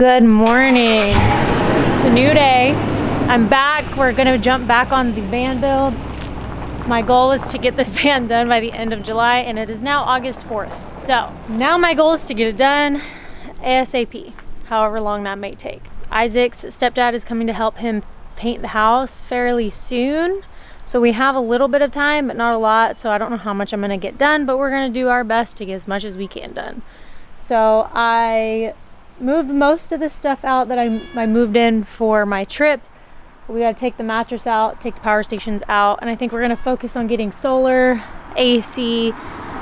Good morning. It's a new day. I'm back. We're gonna jump back on the van build. My goal is to get the van done by the end of July, and it is now August 4th. So now my goal is to get it done ASAP, however long that may take. Isaac's stepdad is coming to help him paint the house fairly soon. So we have a little bit of time, but not a lot. So I don't know how much I'm gonna get done, but we're gonna do our best to get as much as we can done. So I moved most of the stuff out that I moved in for my trip. We got to take the mattress out, take the power stations out, and I think we're going to focus on getting solar, AC,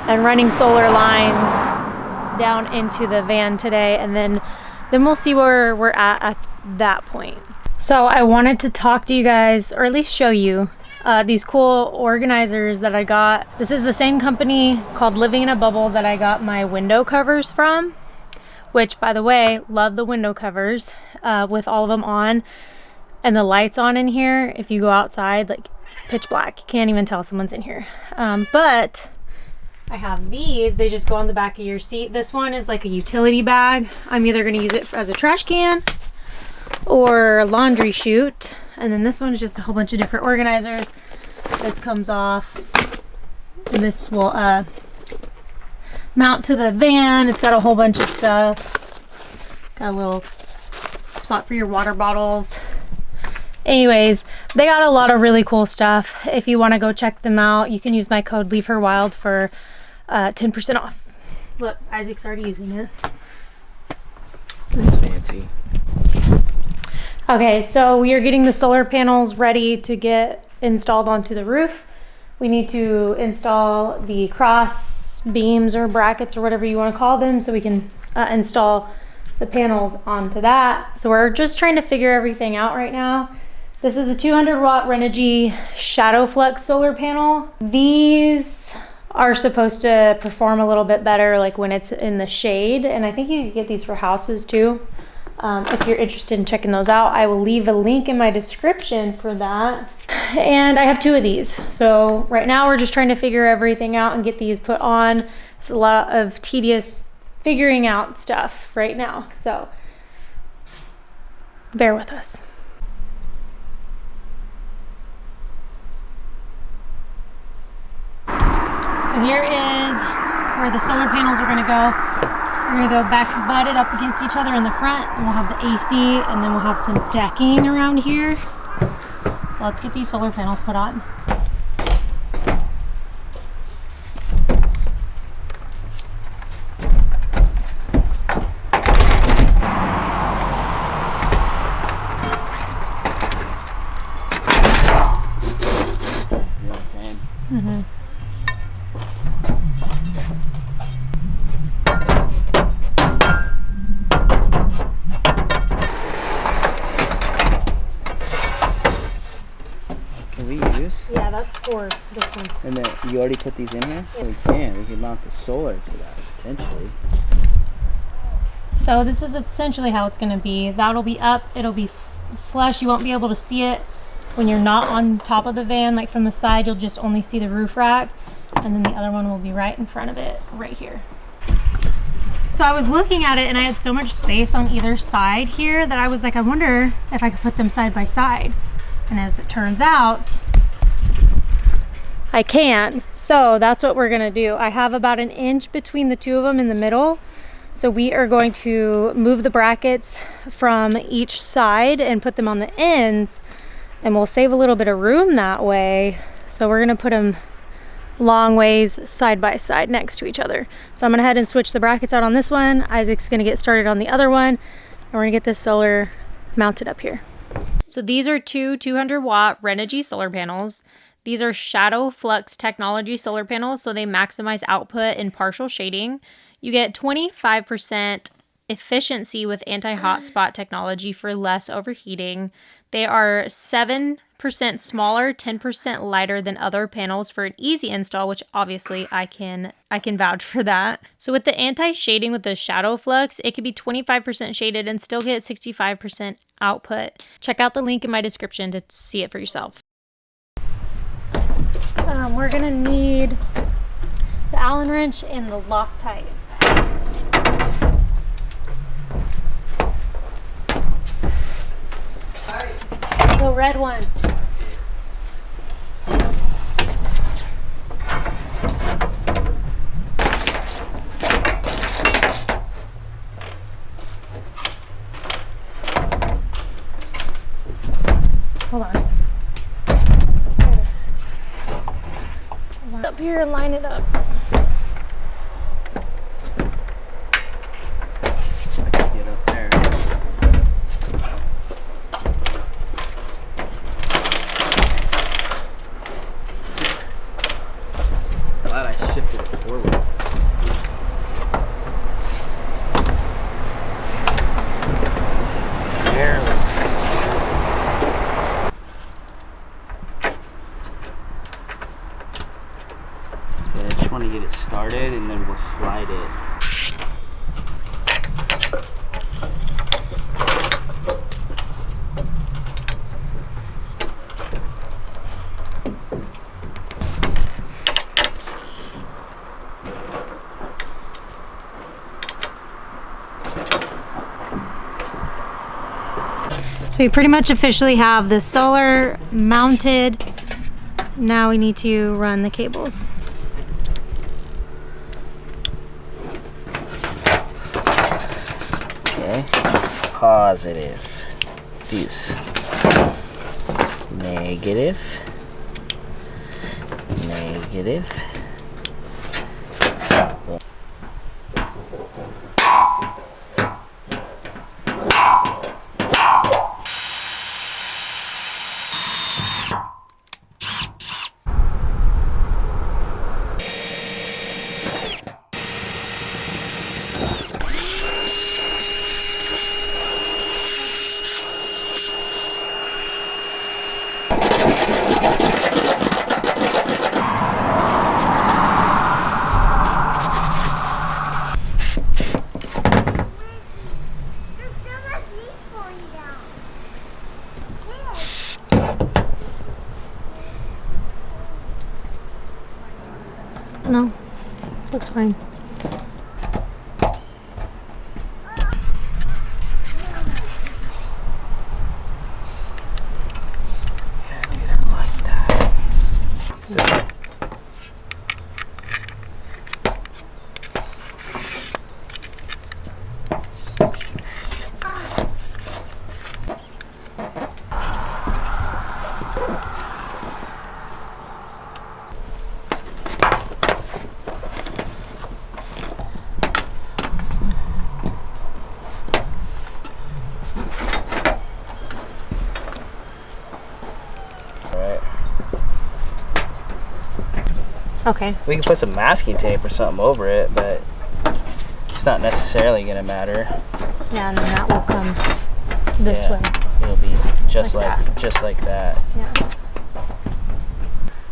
and running solar lines down into the van today, and then we'll see where we're at that point. So I wanted to talk to you guys, or at least show you these cool organizers that I got. This is the same company called Living in a Bubble that I got my window covers from. Which, by the way, love the window covers with all of them on and the lights on in here. If you go outside, like pitch black, you can't even tell someone's in here. But I have these. They just go on the back of your seat. This one is like a utility bag. I'm either going to use it as a trash can or a laundry chute. And then this one is just a whole bunch of different organizers. This comes off. And this will mount to the van. It's got a whole bunch of stuff. Got a little spot for your water bottles. Anyways, they got a lot of really cool stuff. If you want to go check them out, you can use my code LeaveHerWild for 10% off. Look, Isaac's already using it. It's fancy. Okay, so we are getting the solar panels ready to get installed onto the roof. We need to install the cross beams or brackets or whatever you want to call them so we can install the panels onto that. So we're just trying to figure everything out right now. This is a 200 watt Renogy ShadowFlux solar panel. These are supposed to perform a little bit better like when it's in the shade, and I think you can get these for houses too. If you're interested in checking those out, I will leave a link in my description for that. And I have 2 of these. So right now we're just trying to figure everything out and get these put on. It's a lot of tedious figuring out stuff right now. So bear with us. So here is where the solar panels are going to go. We're gonna go back butted up against each other in the front, and we'll have the AC, and then we'll have some decking around here. So let's get these solar panels put on. Mm-hmm. Yeah, that's for this one. And then you already put these in here? Yeah. We can mount the solar to that potentially. So this is essentially how it's going to be. That'll be up, it'll be flush. You won't be able to see it when you're not on top of the van. Like from the side, you'll just only see the roof rack. And then the other one will be right in front of it, right here. So I was looking at it and I had so much space on either side here that I was like, I wonder if I could put them side by side. And as it turns out, I can. So that's what we're gonna do. I have about an inch between the 2 of them in the middle. So we are going to move the brackets from each side and put them on the ends, and we'll save a little bit of room that way. So we're gonna put them long ways side by side next to each other. So I'm gonna head and switch the brackets out on this one. Isaac's gonna get started on the other one, and we're gonna get this solar mounted up here. So these are 2 200 watt Renogy solar panels. These are ShadowFlux technology solar panels, so they maximize output in partial shading. You get 25% efficiency with anti-hotspot technology for less overheating. They are 7% smaller, 10% lighter than other panels for an easy install, which obviously I can vouch for that. So with the anti-shading with the ShadowFlux, it could be 25% shaded and still get 65% output. Check out the link in my description to see it for yourself. We're gonna need the Allen wrench and the Loctite. The red one. Hold on. Up here and line it up. I can get up there. Glad I shifted it forward. Barely. I just want to get it started and then we'll slide it. So we pretty much officially have the solar mounted. Now we need to run the cables. Okay, positive, fuse, negative, negative. No, looks fine. Okay. We can put some masking tape or something over it, but it's not necessarily gonna matter. Yeah, and then that will come this way. It'll be just Like like that. Yeah.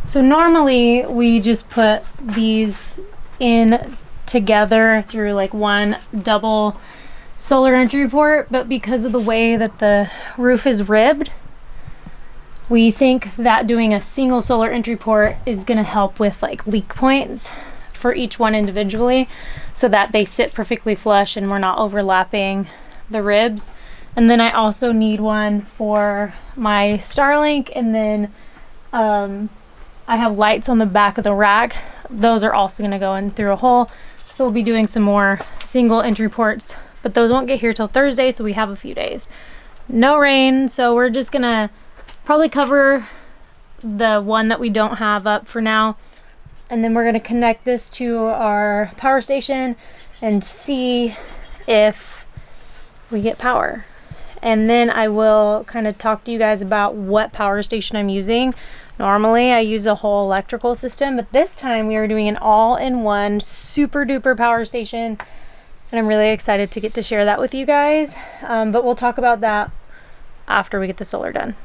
So normally we just put these in together through like one double solar entry port, but because of the way that the roof is ribbed, we think that doing a single solar entry port is going to help with like leak points for each one individually so that they sit perfectly flush and we're not overlapping the ribs. And then I also need one for my Starlink, and then I have lights on the back of the rack. Those are also going to go in through a hole. So we'll be doing some more single entry ports, but those won't get here till Thursday, so we have a few days. No rain, so we're just going to probably cover the one that we don't have up for now, and then we're going to connect this to our power station and see if we get power. And then I will kind of talk to you guys about what power station I'm using. Normally I use a whole electrical system, but this time we are doing an all-in-one super duper power station, and I'm really excited to get to share that with you guys. But we'll talk about that after we get the solar done.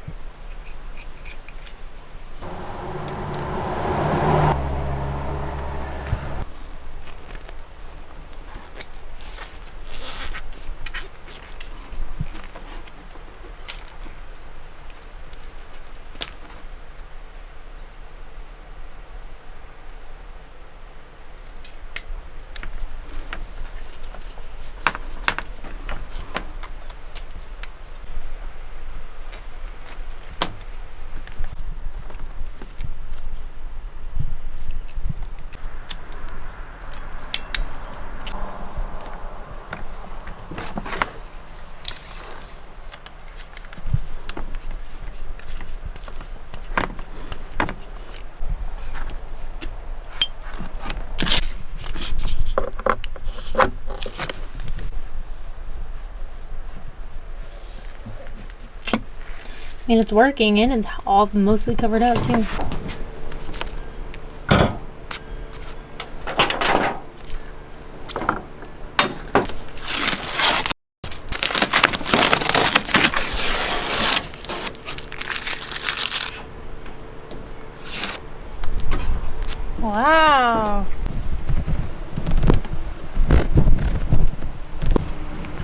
mean, it's working and it's all mostly covered up too. Wow.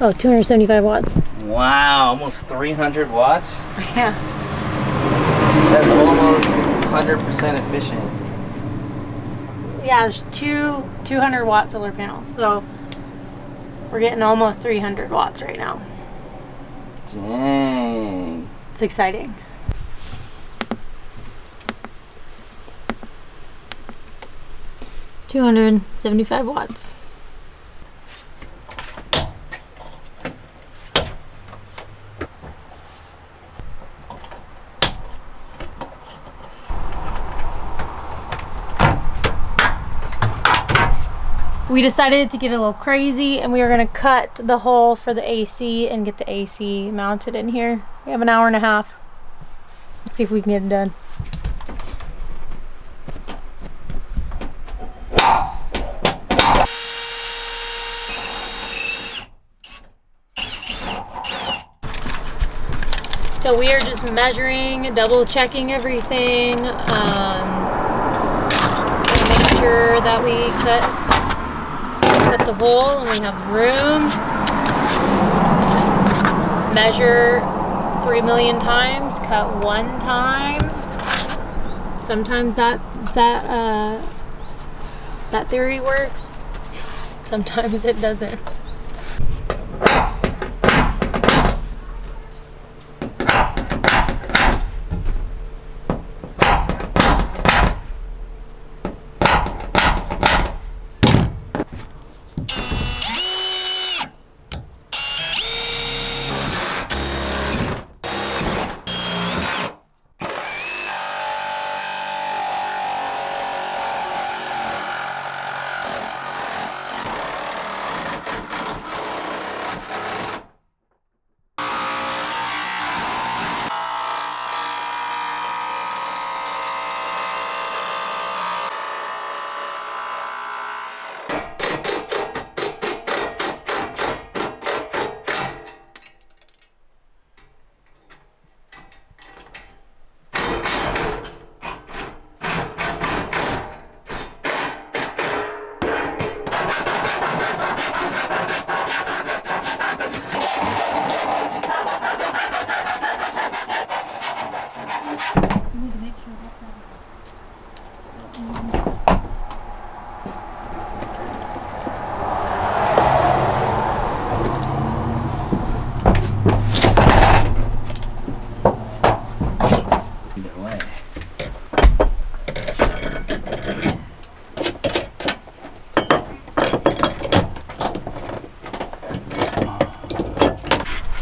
Oh, 275 watts. Wow, almost 300 watts? Yeah. That's almost 100% efficient. Yeah, there's 200 watt solar panels, so we're getting almost 300 watts right now. Dang. It's exciting. $275 watts. We decided to get a little crazy and we are going to cut the hole for the AC and get the AC mounted in here. We have an hour and a half. Let's see if we can get it done. So we are just measuring, double checking everything, making sure that we cut the hole and we have room. Measure 3 million times, cut 1 time. Sometimes that theory works. Sometimes it doesn't.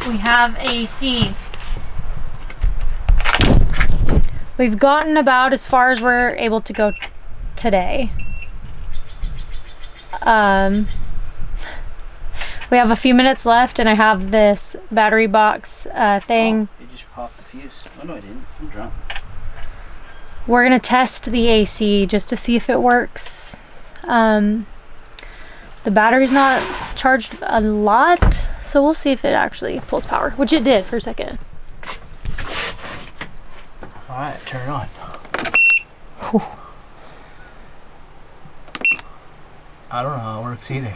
We have AC. We've gotten about as far as we're able to go today. We have a few minutes left and I have this battery box thing. Oh, you just popped the fuse. Oh no I didn't, I'm drunk. We're gonna test the AC just to see if it works. The battery's not charged a lot, so we'll see if it actually pulls power, which it did for a second. Alright, turn it on. Whew. I don't know how it works either.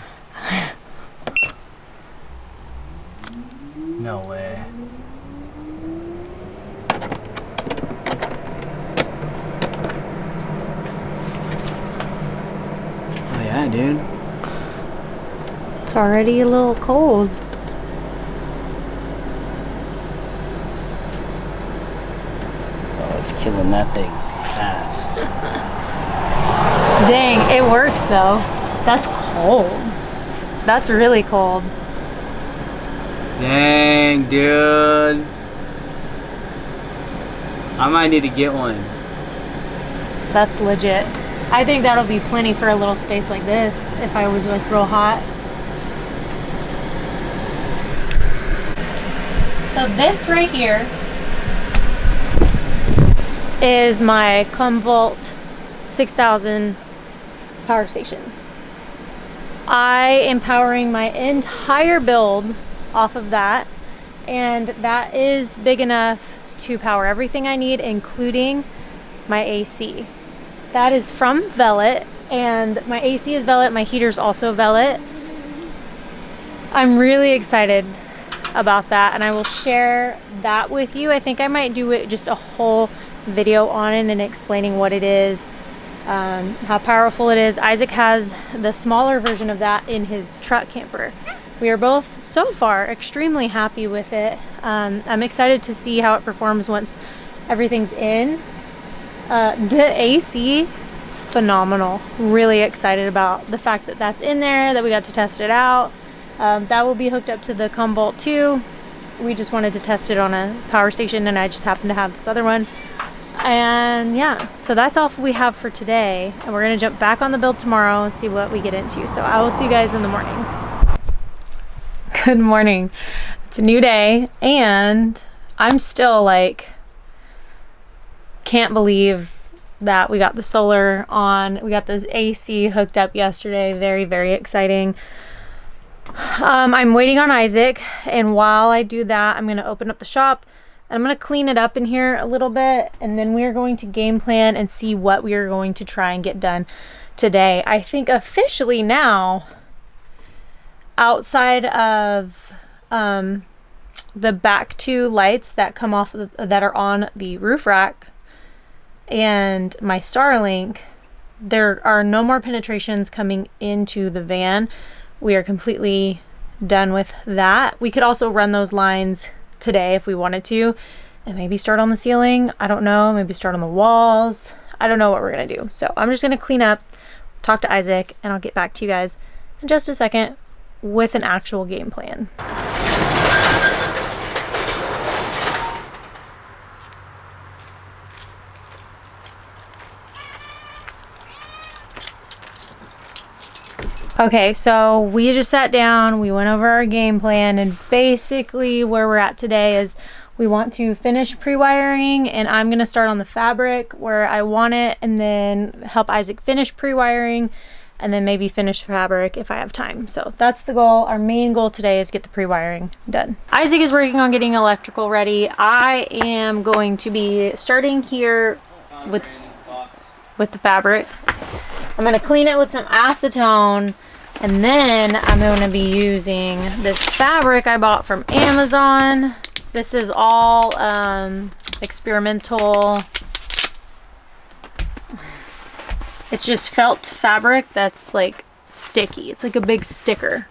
No way. Oh yeah, dude. It's already a little cold. Oh, it's killing that thing fast. Dang, it works though. That's cold. That's really cold. Dang, dude. I might need to get one. That's legit. I think that'll be plenty for a little space like this if I was like real hot. So this right here is my Comvolt 6000 power station. I am powering my entire build off of that, and that is big enough to power everything I need, including my AC. That is from Velit, and my AC is Velit, my heater's also Velit. I'm really excited about that, and I will share that with you. I think I might do it just a whole video on it and explaining what it is, how powerful it is. Isaac has the smaller version of that in his truck camper. We are both so far extremely happy with it. I'm excited to see how it performs once everything's in. The AC, phenomenal. Really excited about the fact that that's in there, that we got to test it out. That will be hooked up to the Comvolt too. We just wanted to test it on a power station, and I just happened to have this other one. And yeah, so that's all we have for today. And we're gonna jump back on the build tomorrow and see what we get into. So I will see you guys in the morning. Good morning. It's a new day, and I'm still like, can't believe that we got the solar on. We got this AC hooked up yesterday. Very, very exciting. I'm waiting on Isaac, and while I do that, I'm going to open up the shop and I'm going to clean it up in here a little bit, and then we are going to game plan and see what we are going to try and get done today. I think officially now, outside of the back two lights that come off of that are on the roof rack and my Starlink, there are no more penetrations coming into the van. We are completely done with that. We could also run those lines today if we wanted to, and maybe start on the ceiling. I don't know, maybe start on the walls. I don't know what we're gonna do. So I'm just gonna clean up, talk to Isaac, and I'll get back to you guys in just a second with an actual game plan. Okay, so we just sat down, we went over our game plan, and basically where we're at today is we want to finish pre-wiring, and I'm gonna start on the fabric where I want it, and then help Isaac finish pre-wiring, and then maybe finish fabric if I have time. So that's the goal. Our main goal today is get the pre-wiring done. Isaac is working on getting electrical ready. I am going to be starting here with the fabric. I'm gonna clean it with some acetone, and then I'm going to be using this fabric I bought from Amazon. This is all experimental. It's just felt fabric that's like sticky. It's like a big sticker.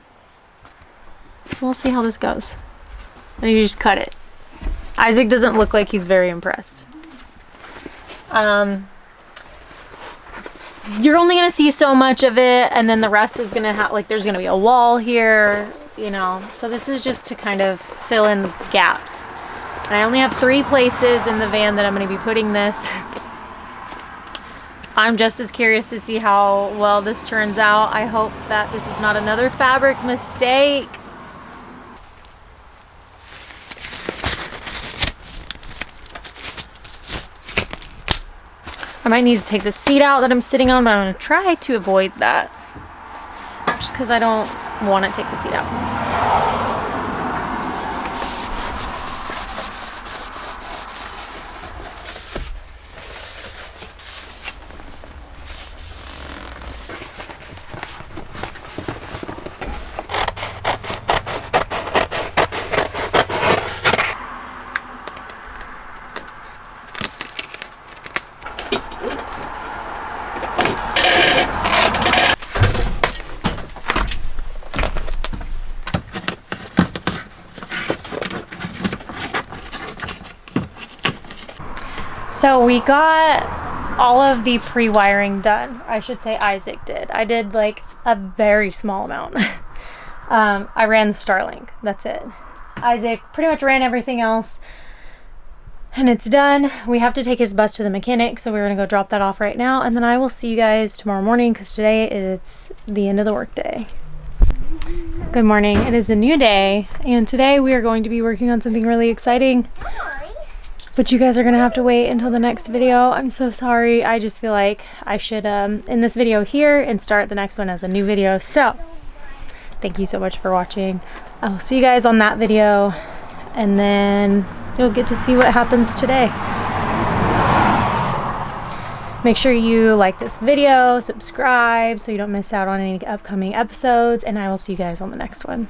We'll see how this goes. And you just cut it. Isaac doesn't look like he's very impressed. You're only gonna see so much of it, and then the rest is gonna have, like, there's gonna be a wall here, you know. So this is just to kind of fill in the gaps. And I only have 3 places in the van that I'm gonna be putting this. I'm just as curious to see how well this turns out. I hope that this is not another fabric mistake. I might need to take the seat out that I'm sitting on, but I'm gonna try to avoid that. Just because I don't want to take the seat out. So we got all of the pre-wiring done. I should say Isaac did. I did like a very small amount. I ran the Starlink, that's it. Isaac pretty much ran everything else, and it's done. We have to take his bus to the mechanic, so we're gonna go drop that off right now, and then I will see you guys tomorrow morning, because today it's the end of the workday. Good morning. It is a new day, and today we are going to be working on something really exciting. But you guys are gonna have to wait until the next video. I'm so sorry. I just feel like I should end this video here and start the next one as a new video. So thank you so much for watching. I'll see you guys on that video, and then you'll get to see what happens today. Make sure you like this video, subscribe so you don't miss out on any upcoming episodes, and I will see you guys on the next one.